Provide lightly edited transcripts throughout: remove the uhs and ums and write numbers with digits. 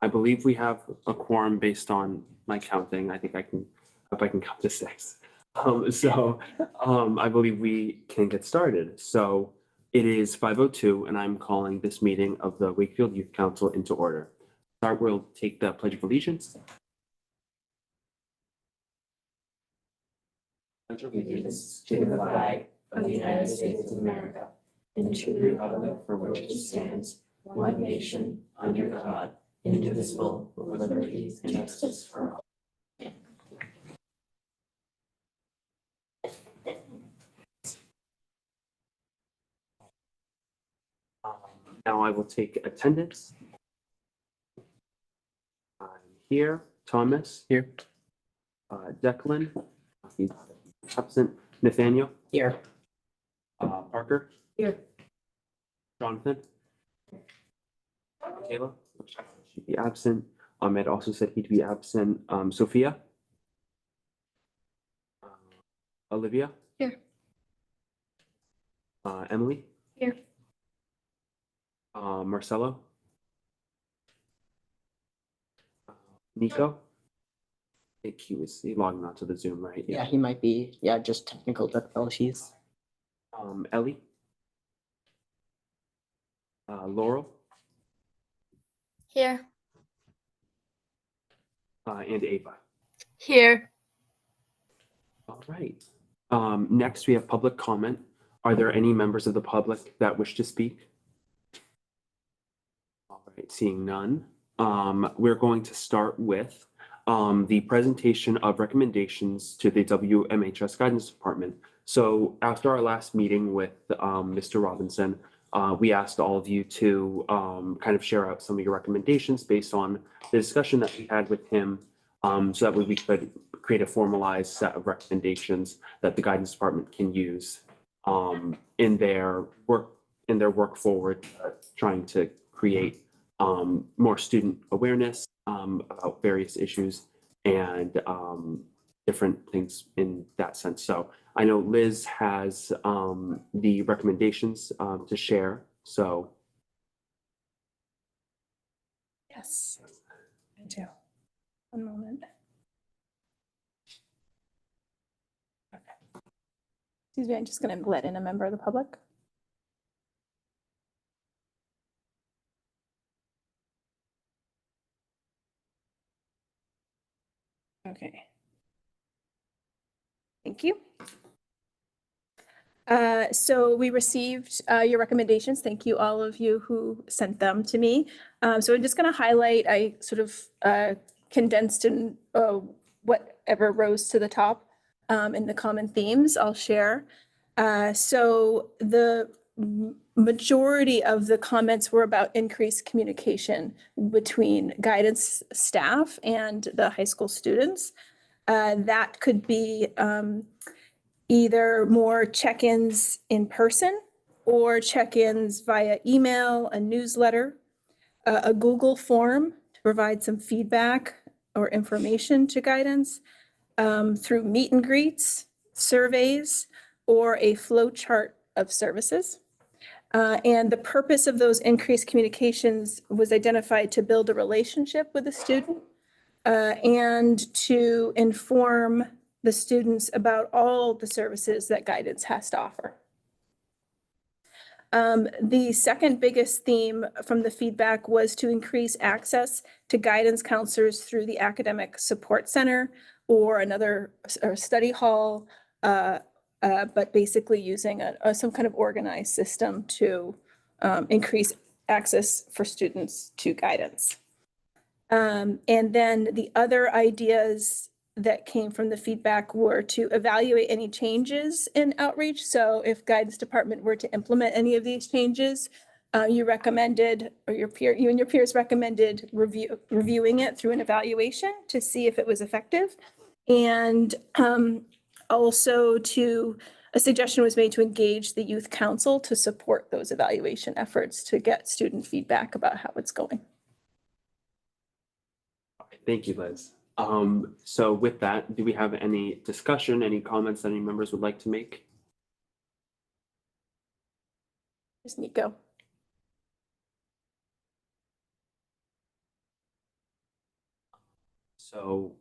I believe we have a quorum based on my counting. I think I can, if I can count to six. I believe we can get started. So it is 5:02 and I'm calling this meeting of the Wakefield Youth Council into order. Start, we'll take the Pledge of Allegiance. Pledge of allegiance to the flag of the United States of America and to the republic for which it stands, one nation, under God, indivisible, with liberty and justice for all. Now I will take attendance. I'm here. Thomas. Here. Declan. He's absent. Nathaniel. Here. Parker. Here. Jonathan. Kayla. She'd be absent. Ahmed also said he'd be absent. Sophia. Olivia. Here. Emily. Here. Marcelo. Nico. I think he logging onto the Zoom, right? Yeah, he might be. Yeah, just technical difficulties. Ellie. Laurel. Here. And Ava. Here. All right. Next we have public comment. Are there any members of the public that wish to speak? All right, seeing none. We're going to start with the presentation of recommendations to the WMHS Guidance Department. So after our last meeting with Mr. Robinson, we asked all of you to kind of share out some of your recommendations based on the discussion that we had with him, so that way we could create a formalized set of recommendations that the guidance department can use in their work forward, trying to create more student awareness about various issues and different things in that sense. So I know Liz has the recommendations to share. So Yes, I do. One moment. Okay. Excuse me, I'm just going to let in a member of the public. Okay. Thank you. So we received your recommendations. Thank you, all of you who sent them to me. So I'm just going to highlight, I sort of condensed in whatever rose to the top in the common themes I'll share. So the majority of the comments were about increased communication between guidance staff and the high school students. That could be either more check-ins in person or check-ins via email, a newsletter, a Google form to provide some feedback or information to guidance, through meet and greets, surveys, or a flow chart of services. And the purpose of those increased communications was identified to build a relationship with the student and to inform the students about all the services that guidance has to offer. The second biggest theme from the feedback was to increase access to guidance counselors through the Academic Support Center or another study hall, but basically using some kind of organized system to increase access for students to guidance. And then the other ideas that came from the feedback were to evaluate any changes in outreach. So if guidance department were to implement any of these changes, you recommended, or you and your peers recommended reviewing it through an evaluation to see if it was effective. And also a suggestion was made to engage the youth council to support those evaluation efforts to get student feedback about how it's going. thank you, Liz. So with that, do we have any discussion, any comments that any members would like to make? Here's Nico. So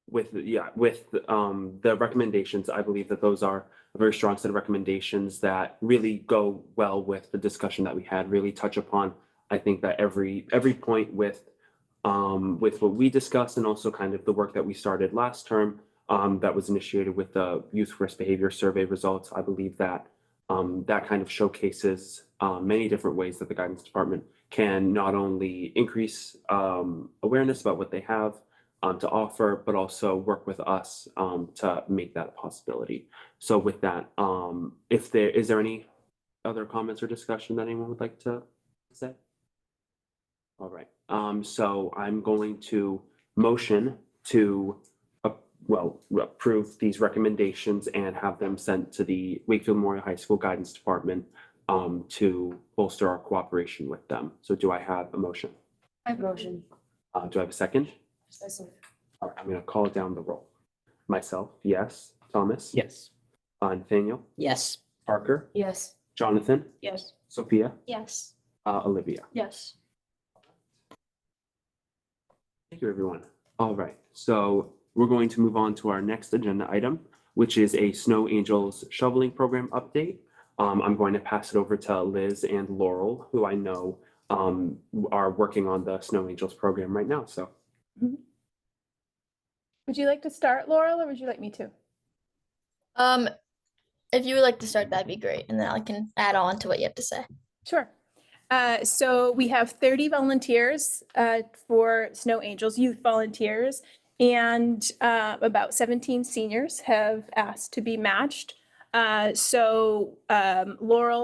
with the recommendations, I believe that those are a very strong set of recommendations that really go well with the discussion that we had, really touch upon, I think that every point with what we discussed and also kind of the work that we started last term that was initiated with the youth risk behavior survey results. I believe that that kind of showcases many different ways that the guidance department can not only increase awareness about what they have to offer, but also work with us to make that a possibility. So with that, if there is there any other comments or discussion that anyone would like to say? All right, so I'm going to motion to approve these recommendations and have them sent to the Wakefield Memorial High School Guidance Department to bolster our cooperation with them. So do I have a motion? I motion. Do I have a second? All right, I'm gonna call down the roll. Myself, yes. Thomas? Yes. Nathaniel? Yes. Parker? Yes. Jonathan? Yes. Sophia? Yes. Olivia? Yes. Thank you, everyone. All right, so we're going to move on to our next agenda item, which is a Snow Angels shoveling program update. I'm going to pass it over to Liz and Laurel, who I know are working on the Snow Angels program right now. So Would you like to start, Laurel, or would you like me to? If you would like to start, that'd be great, and then I can add on to what you have to say. Sure. So we have 30 volunteers for Snow Angels, youth volunteers, and about 17 seniors have asked to be matched. Laurel,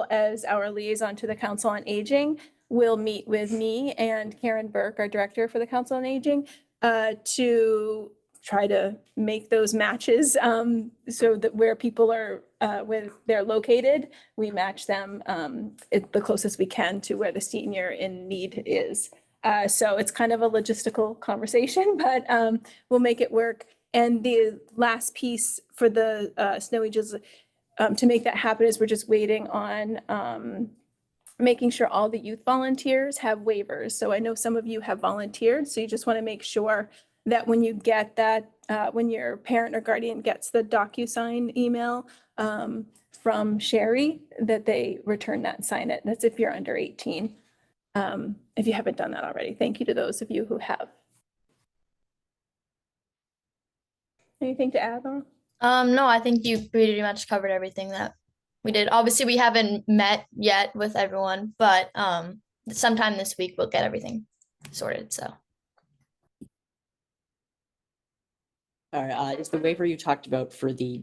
as our liaison to the Council on Aging, will meet with me and Karen Burke, our director for the Council on Aging, to try to make those matches so that where people are, where they're located, we match them the closest we can to where the senior in need is. So it's kind of a logistical conversation, but we'll make it work. And the last piece for the Snow Angels to make that happen is we're just waiting on making sure all the youth volunteers have waivers. So I know some of you have volunteered, so you just want to make sure that when you get that, when your parent or guardian gets the DocuSign email from Sherry, that they return that and sign it. That's if you're under 18. If you haven't done that already, thank you to those of you who have. Anything to add on? No, I think you pretty much covered everything that we did. Obviously, we haven't met yet with everyone, but sometime this week we'll get everything sorted. So. All right, is the waiver you talked about for the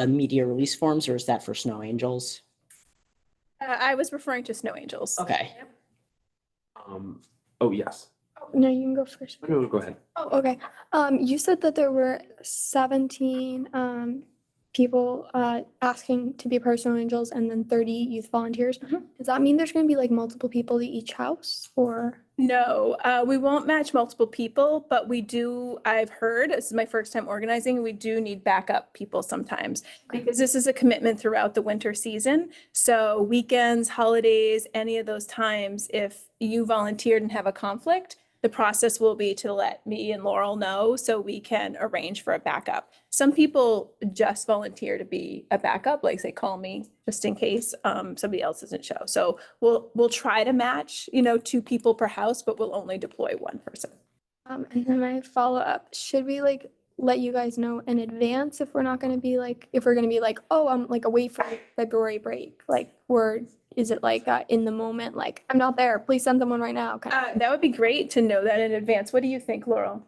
media release forms, or is that for Snow Angels? I was referring to Snow Angels. Okay. oh yes, No, you can go first. no, go ahead. Oh, okay. You said that there were 17 people asking to be a part of Snow Angels and then 30 youth volunteers. Mhm. Does that mean there's going to be like multiple people to each house or? No, we won't match multiple people, but we do, I've heard, this is my first time organizing, we do need backup people sometimes because this is a commitment throughout the winter season. So weekends, holidays, any of those times, if you volunteered and have a conflict, the process will be to let me and Laurel know so we can arrange for a backup. Some people just volunteer to be a backup, like they call me just in case somebody else doesn't show. So we'll try to match, 2 people per house, but we'll only deploy 1 person. And then my follow up, should we like let you guys know in advance if we're not going to be like, if we're going to be like, oh, I'm like away for February break, like is it like in the moment, like I'm not there, please send someone right now? That would be great to know that in advance. What do you think, Laurel?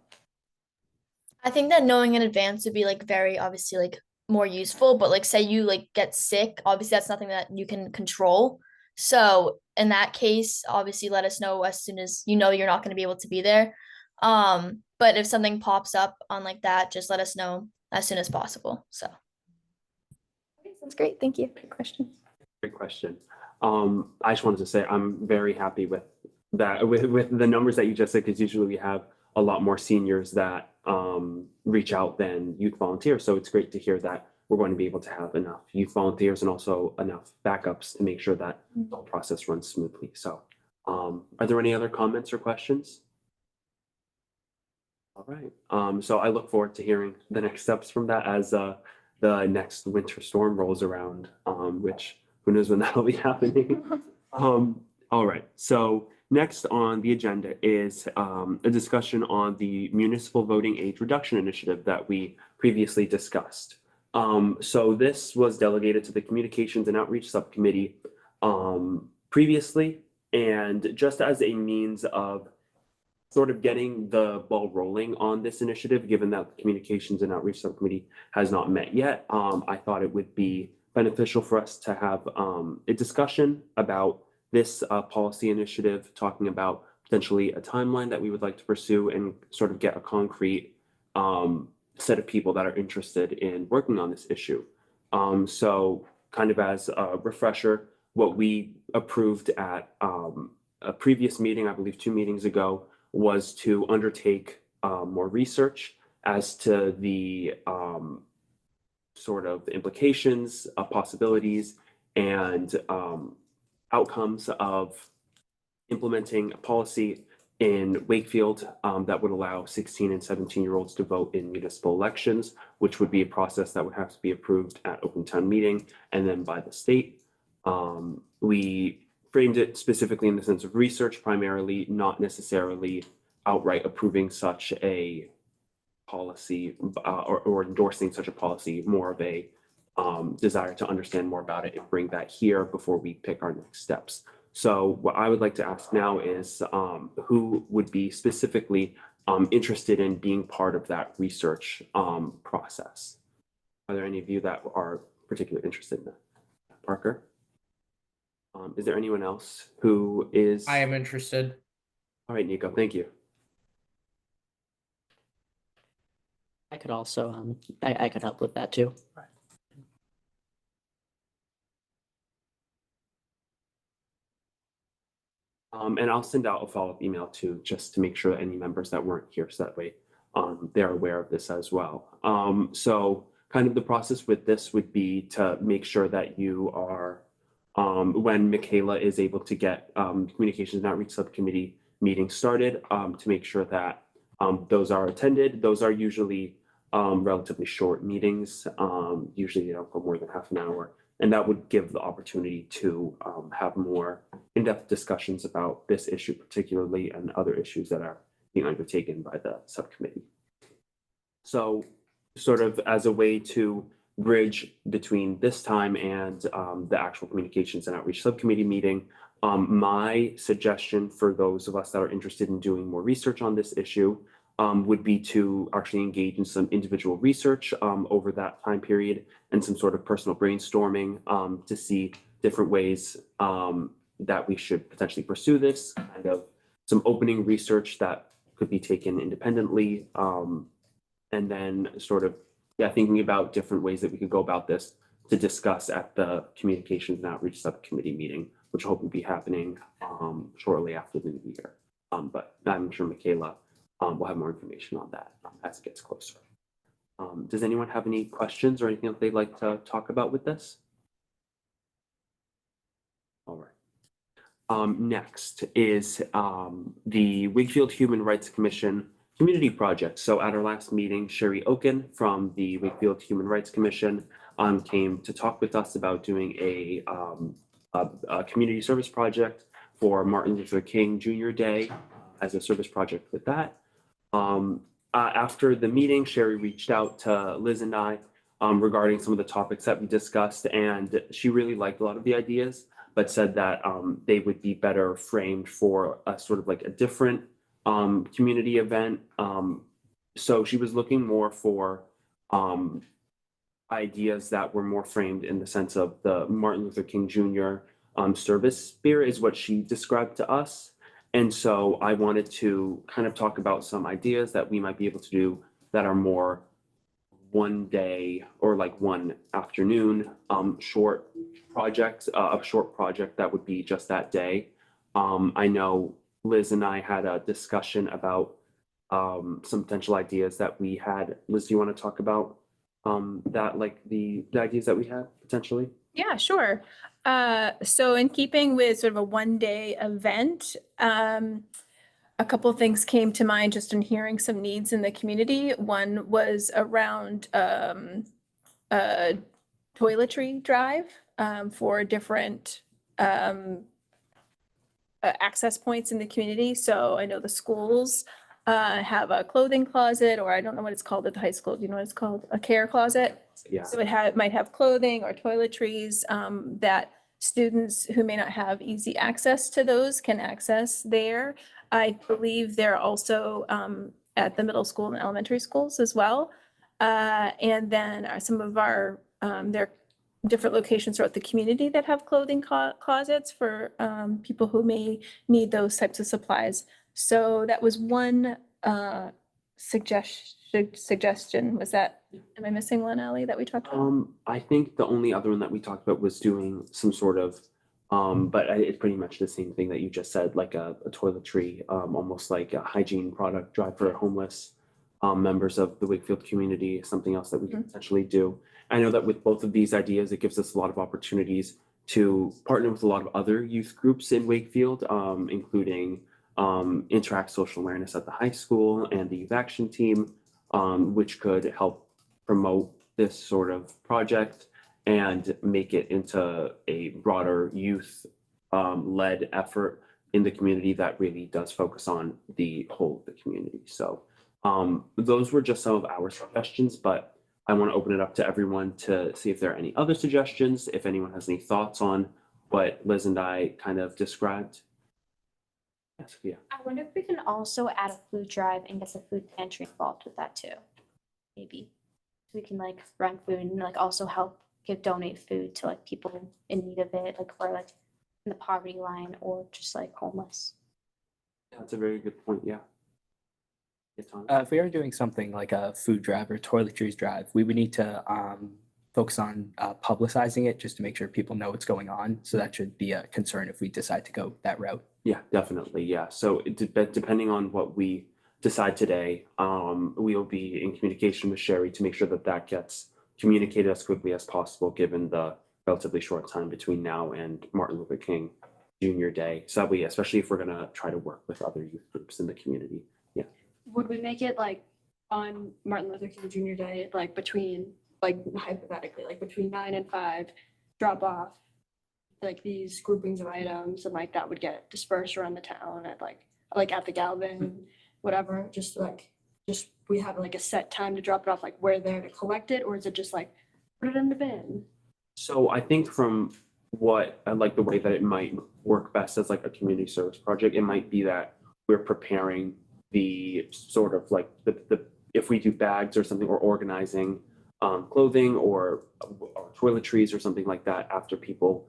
I think that knowing in advance would be like very obviously like more useful, but like say you like get sick, obviously that's nothing that you can control. So in that case, obviously let us know as soon as you know you're not going to be able to be there. But if something pops up on like that, just let us know as soon as possible. So Okay, sounds great. Thank you. Good question. Great question. I just wanted to say I'm very happy with that, with the numbers that you just said, because usually we have a lot more seniors that reach out than youth volunteers. So it's great to hear that we're going to be able to have enough youth volunteers and also enough backups to make sure that the whole process runs smoothly. So are there any other comments or questions? All right. So I look forward to hearing the next steps from that as the next winter storm rolls around, which who knows when that'll be happening. All right. So next on the agenda is a discussion on the municipal voting age reduction initiative that we previously discussed. So this was delegated to the Communications and Outreach Subcommittee previously, and just as a means of sort of getting the ball rolling on this initiative, given that the Communications and Outreach Subcommittee has not met yet, I thought it would be beneficial for us to have a discussion about this policy initiative, talking about potentially a timeline that we would like to pursue and sort of get a concrete set of people that are interested in working on this issue. So kind of as a refresher, what we approved at a previous meeting, I believe 2 meetings ago, was to undertake more research as to the sort of implications, possibilities, and outcomes of implementing a policy in Wakefield that would allow 16 and 17-year-olds to vote in municipal elections, which would be a process that would have to be approved at open town meeting and then by the state. We framed it specifically in the sense of research primarily, not necessarily outright approving such a policy or endorsing such a policy, more of a desire to understand more about it and bring that here before we pick our next steps. So what I would like to ask now is who would be specifically interested in being part of that research process? Are there any of you that are particularly interested in that? Parker? Is there anyone else who is? I am interested. All right, Nico, thank you. I could also, I could help with that too. And I'll send out a follow-up email too, just to make sure that any members that weren't here, so that way they're aware of this as well. So kind of the process with this would be to make sure that you are, when Michaela is able to get Communications and Outreach Subcommittee meetings started, to make sure that those are attended. Those are usually relatively short meetings, usually you know for more than half an hour, and that would give the opportunity to have more in-depth discussions about this issue particularly and other issues that are being undertaken by the subcommittee. So sort of as a way to bridge between this time and the actual Communications and Outreach Subcommittee meeting, my suggestion for those of us that are interested in doing more research on this issue would be to actually engage in some individual research over that time period and some sort of personal brainstorming to see different ways that we should potentially pursue this, kind of some opening research that could be taken independently, and then sort of thinking about different ways that we could go about this to discuss at the Communications and Outreach Subcommittee meeting, which I hope will be happening shortly after the new year. But I'm sure Michaela we'll have more information on that as it gets closer. Does anyone have any questions or anything that they'd like to talk about with this? All right. Next is the Wakefield Human Rights Commission Community Project. So at our last meeting, Sherry Oken from the Wakefield Human Rights Commission came to talk with us about doing a community service project for Martin Luther King Jr. Day as a service project with that. After the meeting, Sherry reached out to Liz and I regarding some of the topics that we discussed, and she really liked a lot of the ideas, but said that they would be better framed for a sort of like a different community event. So she was looking more for ideas that were more framed in the sense of the Martin Luther King Jr. Service spirit is what she described to us. And so I wanted to kind of talk about some ideas that we might be able to do that are more one day or like one afternoon short projects, a short project that would be just that day. I know Liz and I had a discussion about some potential ideas that we had. Liz, do you want to talk about that, like the ideas that we had potentially? Yeah, sure. So in keeping with sort of a one-day event, a couple of things came to mind just in hearing some needs in the community. One was around a toiletry drive for different access points in the community. So I know the schools have a clothing closet, or I don't know what it's called at the high school. Do you know what it's called? A care closet? Yeah. So might have clothing or toiletries that students who may not have easy access to those can access there. I believe they're also at the middle school and elementary schools as well. And then some of our, there are different locations throughout the community that have clothing closets for people who may need those types of supplies. So that was one suggestion. Was that, am I missing one, Ally, that we talked about? I think the only other one that we talked about was doing some sort of, it's pretty much the same thing that you just said, like a toiletry, almost like a hygiene product drive for homeless members of the Wakefield community, something else that we can potentially do. I know that with both of these ideas, it gives us a lot of opportunities to partner with a lot of other youth groups in Wakefield, including Interact Social Awareness at the high school and the Youth Action Team, which could help promote this sort of project and make it into a broader youth led effort in the community that really does focus on the whole of the community. So those were just some of our suggestions, but I want to open it up to everyone to see if there are any other suggestions, if anyone has any thoughts on what Liz and I kind of described. Yes, yeah. I wonder if we can also add a food drive and get the food pantry involved with that too. Maybe we can like run food and like also help donate food to like people in need of it, like or like in the poverty line or just like homeless. That's a very good point. Yeah. If we are doing something like a food drive or toiletries drive, we would need to focus on publicizing it just to make sure people know what's going on. So that should be a concern if we decide to go that route. Yeah, definitely. Yeah. So depending on what we decide today, we will be in communication with Sherry to make sure that that gets communicated as quickly as possible, given the relatively short time between now and Martin Luther King Jr. Day. So that we, especially if we're going to try to work with other youth groups in the community. Yeah. Would we make it like on Martin Luther King Jr. Day, like between, like hypothetically, like between 9 and 5, drop off like these groupings of items and like that would get dispersed around the town at like at the Galvin, whatever, just we have like a set time to drop it off, like where they're to collect it, or is it just like put it in the bin? So I think from what I like the way that it might work best as like a community service project, it might be that we're preparing the sort of like the if we do bags or something or organizing clothing or toiletries or something like that after people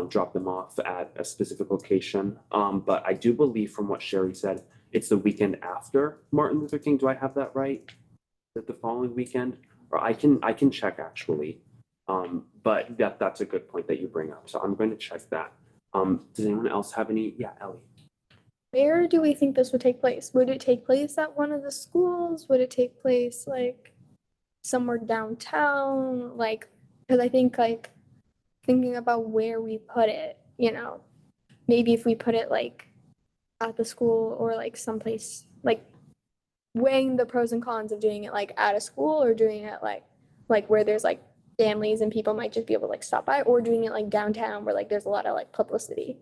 drop them off at a specific location. But I do believe from what Sherry said, it's the weekend after Martin Luther King. Do I have that right? Is it the following weekend? Or I can check actually. But that's a good point that you bring up. So I'm going to check that. Does anyone else have any? Yeah, Ellie. Where do we think this would take place? Would it take place at one of the schools? Would it take place like somewhere downtown? Like, because I think like thinking about where we put it, you know, maybe if we put it like at the school or like someplace, like weighing the pros and cons of doing it like at a school or doing it like where there's like families and people might just be able to like stop by, or doing it like downtown where like there's a lot of like publicity,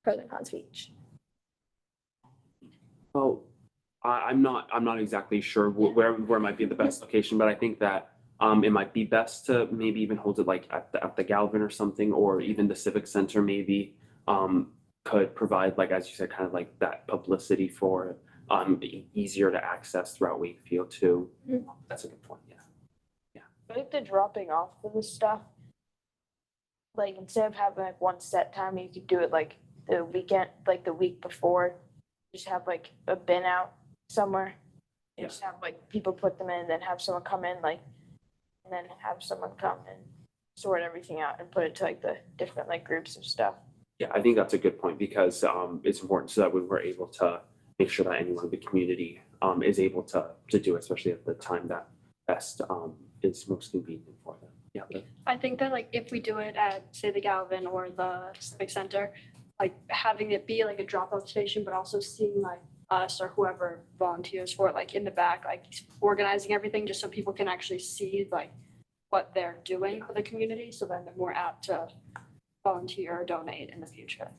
pros and cons of each. Well, I'm not exactly sure where might be the best location, but I think that it might be best to maybe even hold it like at the Galvin or something, or even the Civic Center maybe could provide, like as you said, kind of like that publicity for easier to access throughout Wakefield too. Mhm. That's a good point. Yeah. I think the dropping off of this stuff, like instead of having like one set time, you could do it like the weekend, like the week before. Just have like a bin out somewhere. Yeah. Just have like people put them in, then have someone come in, like, and then have someone come and sort everything out and put it to like the different like groups of stuff. Yeah, I think that's a good point because it's important so that we were able to make sure that anyone in the community is able to do it, especially at the time that best is most convenient for them. Yeah. I think that like if we do it at say the Galvin or the Civic Center, like having it be like a drop-off station, but also seeing like us or whoever volunteers for it, like in the back, like organizing everything, just so people can actually see like what they're doing for the community, so then they're more apt to volunteer or donate in the future.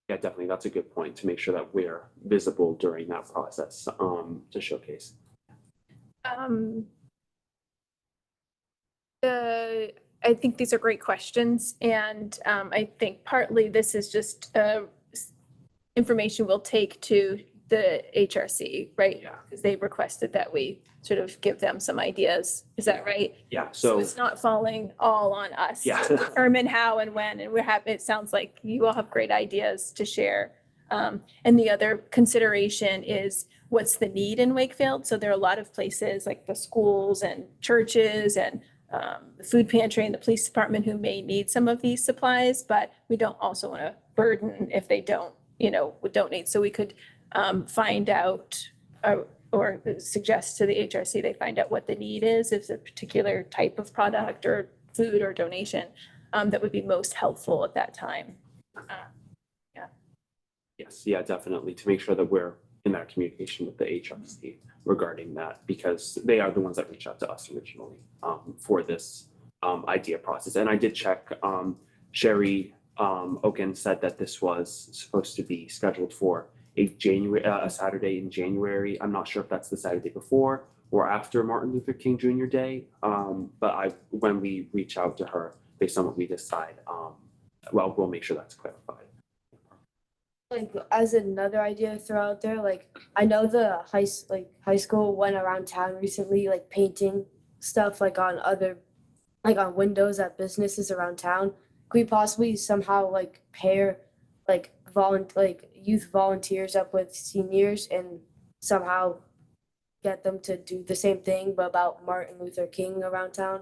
Yeah, definitely. That's a good point, to make sure that we're visible during that process, to showcase. I think these are great questions, and I think partly this is just information we'll take to the HRC, right? Yeah. Because they requested that we sort of give them some ideas. Is that right? Yeah, So so, it's not falling all on us Yeah. to determine how and when, and we're happy, it sounds like you all have great ideas to share. And the other consideration is what's the need in Wakefield? So there are a lot of places like the schools and churches and the food pantry and the police department who may need some of these supplies, but we don't also want to burden if they don't, would donate. So we could find out or suggest to the HRC, they find out what the need is, if it's a particular type of product or food or donation that would be most helpful at that time. yes, yeah, definitely, to make sure that we're in that communication with the HRC regarding that, because they are the ones that reached out to us originally for this idea process. And I did check, Sherry Oken said that this was supposed to be scheduled for a Saturday in January. I'm not sure if that's the Saturday before or after Martin Luther King Jr. Day. But when we reach out to her, based on what we decide, well, we'll make sure that's clarified. Like as another idea to throw out there, like I know the high school went around town recently, like painting stuff like on windows at businesses around town. Could we possibly somehow like pair like youth volunteers up with seniors and somehow get them to do the same thing but about Martin Luther King around town?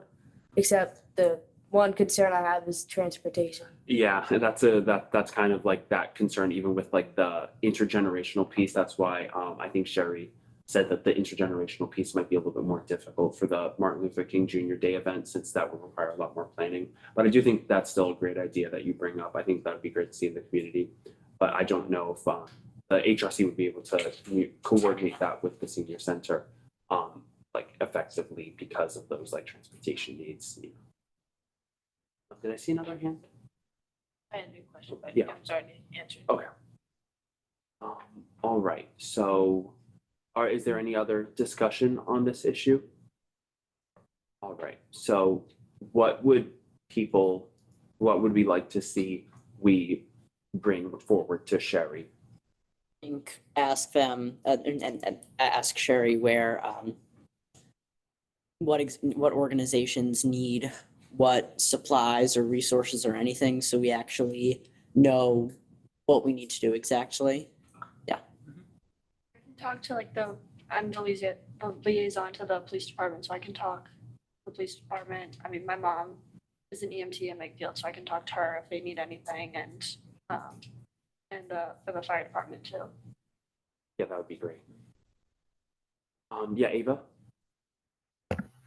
Except the one concern I have is transportation. Yeah, that's kind of like that concern, even with like the intergenerational piece. That's why I think Sherry said that the intergenerational piece might be a little bit more difficult for the Martin Luther King Jr. Day event, since that would require a lot more planning. But I do think that's still a great idea that you bring up. I think that would be great to see in the community. But I don't know if the HRC would be able to coordinate that with the senior center like effectively, because of those like transportation needs. Did I see another hand? I had a new question, but Yeah. I'm sorry to answer. Okay. All right, so is there any other discussion on this issue? All right, so what would we like to see we bring forward to Sherry? I think ask them and ask Sherry where what organizations need what supplies or resources or anything, so we actually know what we need to do exactly. I can talk to I'm the liaison to the police department, so I can talk to the police department. I mean, my mom is an EMT in Wakefield, so I can talk to her if they need anything, and the fire department too. Yeah, that would be great. Yeah, Ava?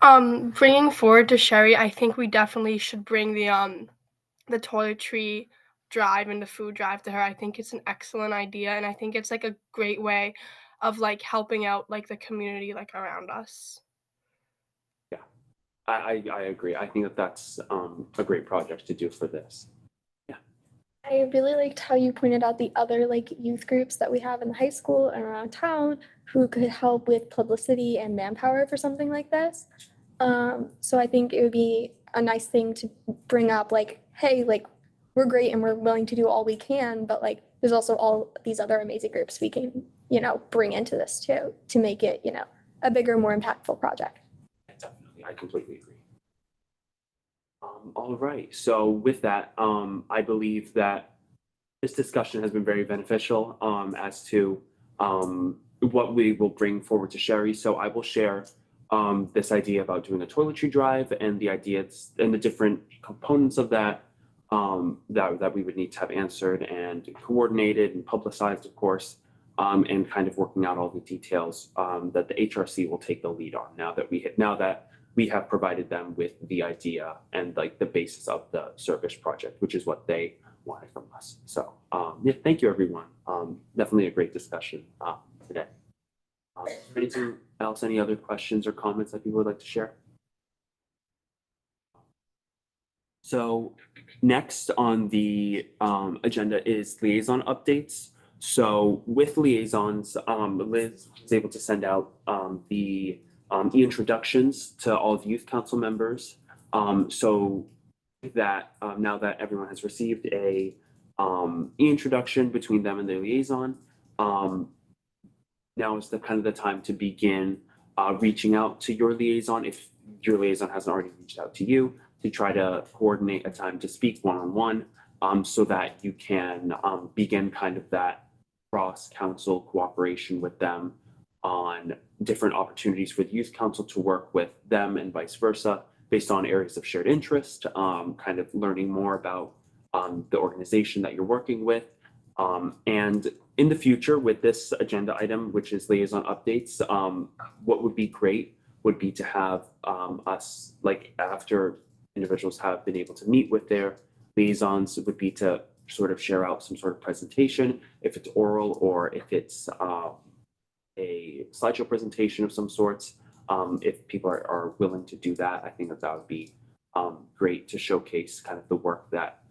Bringing forward to Sherry, I think we definitely should bring the toiletry drive and the food drive to her. I think it's an excellent idea, and I think it's like a great way of like helping out like the community like around us. Yeah, I agree. I think that's a great project to do for this. I really liked how you pointed out the other like youth groups that we have in the high school and around town who could help with publicity and manpower for something like this. So I think it would be a nice thing to bring up, like, hey, like we're great and we're willing to do all we can, but like there's also all these other amazing groups we can, bring into this too, to make it, a bigger, more impactful project. Definitely, I completely agree. All right, so with that, I believe that this discussion has been very beneficial as to what we will bring forward to Sherry. So I will share this idea about doing a toiletry drive and the ideas and the different components of that that we would need to have answered and coordinated and publicized, of course, and kind of working out all the details that the HRC will take the lead on now that we have provided them with the idea and like the basis of the service project, which is what they wanted from us. So yeah, thank you everyone. Definitely a great discussion today. Anything else, any other questions or comments that people would like to share? So next on the agenda is liaison updates. So with liaisons, Liz was able to send out the introductions to all of youth council members. So that now that everyone has received a introduction between them and their liaison, now is the kind of the time to begin reaching out to your liaison if your liaison hasn't already reached out to you, to try to coordinate a time to speak one-on-one so that you can begin kind of that cross-council cooperation with them on different opportunities for the youth council to work with them and vice versa based on areas of shared interest, kind of learning more about the organization that you're working with. And in the future with this agenda item, which is liaison updates, what would be great would be to have us, like after individuals have been able to meet with their liaisons, would be to sort of share out some sort of presentation, if it's oral or if it's a slideshow presentation of some sorts. If people are willing to do that, I think that would be great to showcase kind of the work that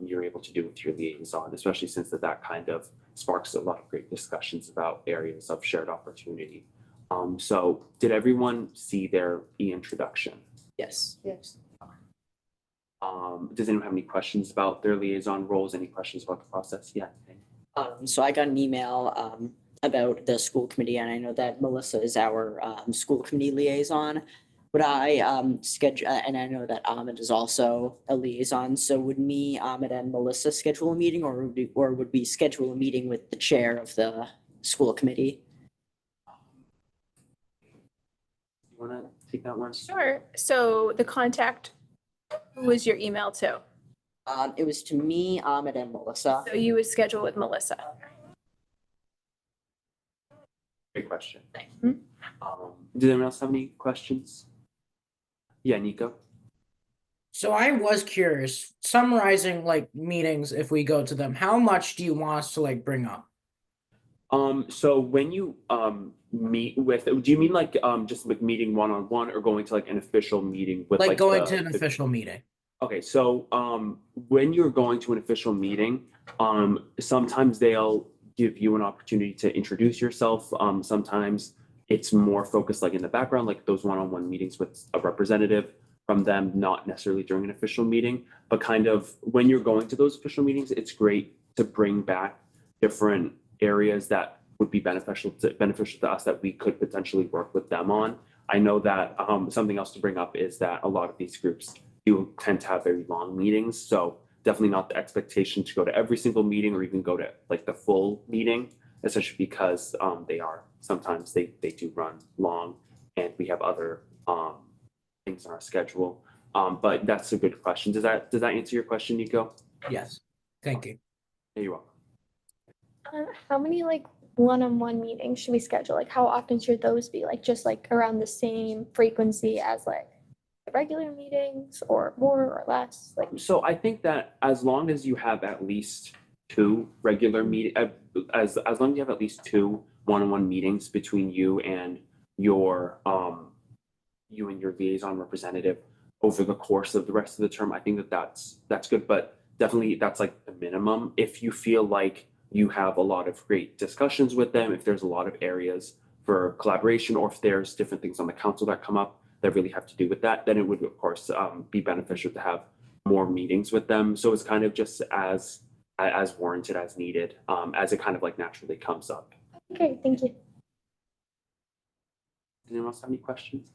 you're able to do with your liaison, especially since that kind of sparks a lot of great discussions about areas of shared opportunity. So did everyone see their e-introduction? Yes. Yes. Does anyone have any questions about their liaison roles? Any questions about the process? Yeah. So I got an email about the school committee, and I know that Melissa is our school committee liaison. Would I schedule, and I know that Ahmed is also a liaison, so would me, Ahmed, and Melissa schedule a meeting, or would we schedule a meeting with the chair of the school committee? You want to take that one? Sure. So the contact, who was your email to? It was to me, Ahmed, and Melissa. So you would schedule with Melissa. Great question. Mhm. Does anyone else have any questions? Yeah, Nico. So I was curious, summarizing like meetings, if we go to them, how much do you want us to like bring up? So when you meet with, do you mean like just like meeting one-on-one or going to like an official meeting with Like going the- to an official meeting? Okay, so when you're going to an official meeting, sometimes they'll give you an opportunity to introduce yourself. Sometimes it's more focused like in the background, like those one-on-one meetings with a representative from them, not necessarily during an official meeting, but kind of when you're going to those official meetings, it's great to bring back different areas that would be beneficial to us that we could potentially work with them on. I know that something else to bring up is that a lot of these groups do tend to have very long meetings, so definitely not the expectation to go to every single meeting or even go to like the full meeting, especially because they are sometimes they do run long and we have other things on our schedule. But that's a good question. Does that answer your question, Nico? Yes, thank you. Yeah, you're welcome. How many like one-on-one meetings should we schedule? Like how often should those be? Like just like around the same frequency as like regular meetings or more or less? Like So I think that as long as you have at least two regular as long as you have at least two one-on-one meetings between you and your liaison representative over the course of the rest of the term, I think that that's good, but definitely that's like the minimum. If you feel like you have a lot of great discussions with them, if there's a lot of areas for collaboration, or if there's different things on the council that come up that really have to do with that, then it would of course be beneficial to have more meetings with them. So it's kind of just as warranted, as needed, as it kind of like naturally comes up. okay, thank you. Does anyone else have any questions?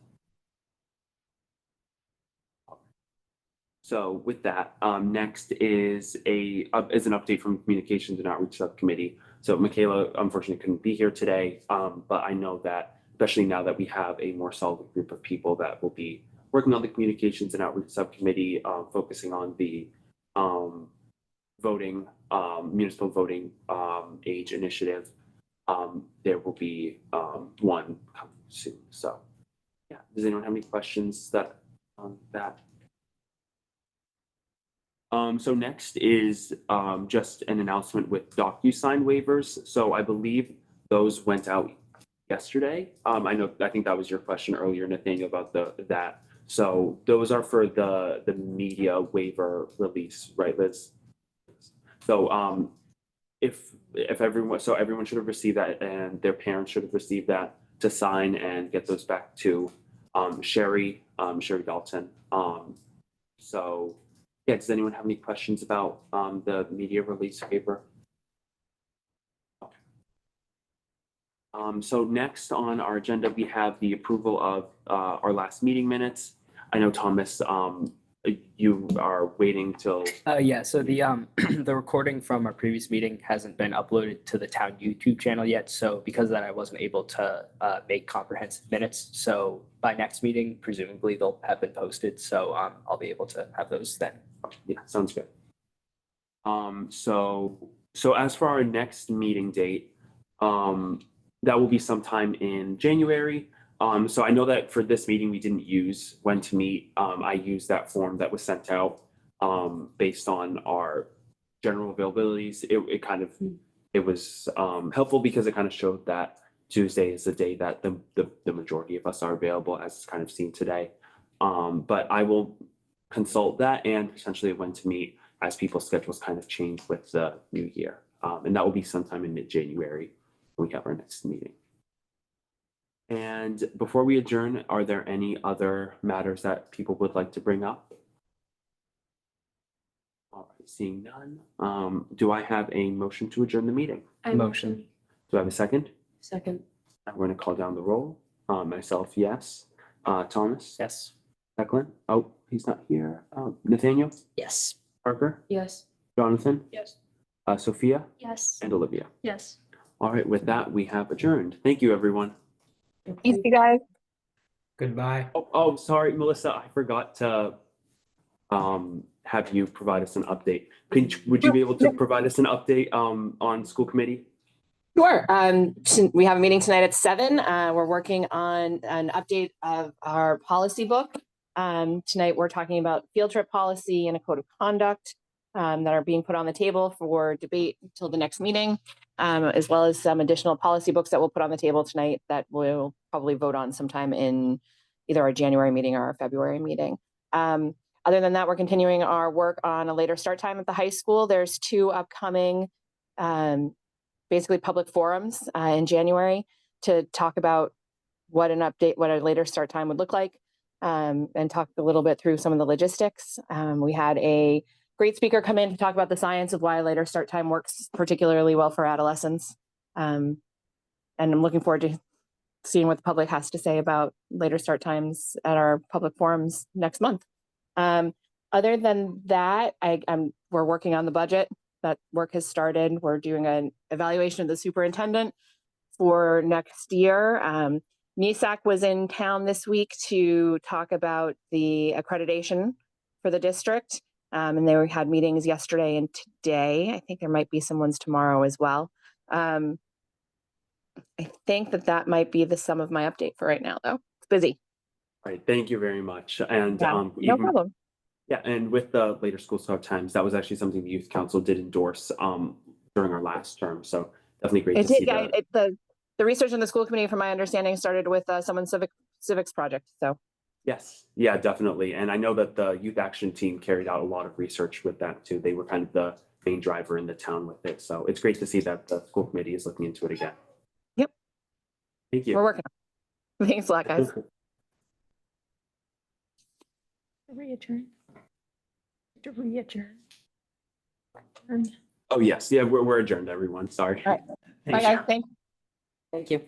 So with that, next is an update from Communications and Outreach Subcommittee. So Michaela unfortunately couldn't be here today, but I know that especially now that we have a more solid group of people that will be working on the Communications and Outreach Subcommittee, focusing on the voting, municipal voting age initiative. There will be one coming soon. So yeah, does anyone have any questions on that? So next is just an announcement with DocuSign waivers. So I believe those went out yesterday. I think that was your question earlier, Nathaniel, about that. So those are for the media waiver release, right, Liz? So if everyone, so everyone should have received that, and their parents should have received that to sign and get those back to Sherry Dalton. So yeah, does anyone have any questions about the media release waiver? Okay. So next on our agenda, we have the approval of our last meeting minutes. I know, Thomas, you are waiting till, Yeah, so the the recording from our previous meeting hasn't been uploaded to the town YouTube channel yet. So because of that, I wasn't able to make comprehensive minutes. So by next meeting, presumably they'll have been posted. So I'll be able to have those then. yeah, sounds good. So as for our next meeting date, that will be sometime in January. So I know that for this meeting, we didn't use when to meet. I used that form that was sent out based on our general availabilities. It was helpful because it kind of showed that Tuesday is the day that the majority of us are available, as it's kind of seen today. But I will consult that and potentially when to meet as people's schedules kind of change with the new year. And that will be sometime in mid-January when we have our next meeting. And before we adjourn, are there any other matters that people would like to bring up? All right, seeing none, do I have a motion to adjourn the meeting? Motion. Do I have a second? Second. I'm going to call down the roll. Myself, yes. Thomas? Yes. Declan? Oh, he's not here. Nathaniel? Yes. Parker? Yes. Jonathan? Yes. Sophia? Yes. And Olivia? Yes. All right, with that, we have adjourned. Thank you, everyone. Thank you, guys. Goodbye. Oh, sorry, Melissa, I forgot to have you provide us an update. Would you be able to provide us an update on school committee? Sure. We have a meeting tonight at 7. We're working on an update of our policy book. Tonight, we're talking about field trip policy and a code of conduct that are being put on the table for debate until the next meeting, as well as some additional policy books that we'll put on the table tonight that we'll probably vote on sometime in either our January meeting or our February meeting. Other than that, we're continuing our work on a later start time at the high school. There's 2 upcoming basically public forums in January to talk about what a later start time would look like, and talk a little bit through some of the logistics. We had a great speaker come in to talk about the science of why a later start time works particularly well for adolescents. And I'm looking forward to seeing what the public has to say about later start times at our public forums next month. Other than that, we're working on the budget. That work has started. We're doing an evaluation of the superintendent for next year. NESAC was in town this week to talk about the accreditation for the district. And they had meetings yesterday and today. I think there might be some ones tomorrow as well. I think that might be the sum of my update for right now, though. It's busy. All right, thank you very much. And Yeah, no problem. Yeah, and with the later school start times, that was actually something the youth council did endorse during our last term. So definitely great to see that. The research in the school committee, from my understanding, started with someone's civics project. So Yes, yeah, definitely. And I know that the youth action team carried out a lot of research with that too. They were kind of the main driver in the town with it. So it's great to see that the school committee is looking into it again. Yep. Thank you. We're working on it. Thanks a lot, guys. Readjourn. To readjourn. Oh, yes. Yeah, we're adjourned, everyone. Sorry. All right. Bye, guys. Thanks. Thank you.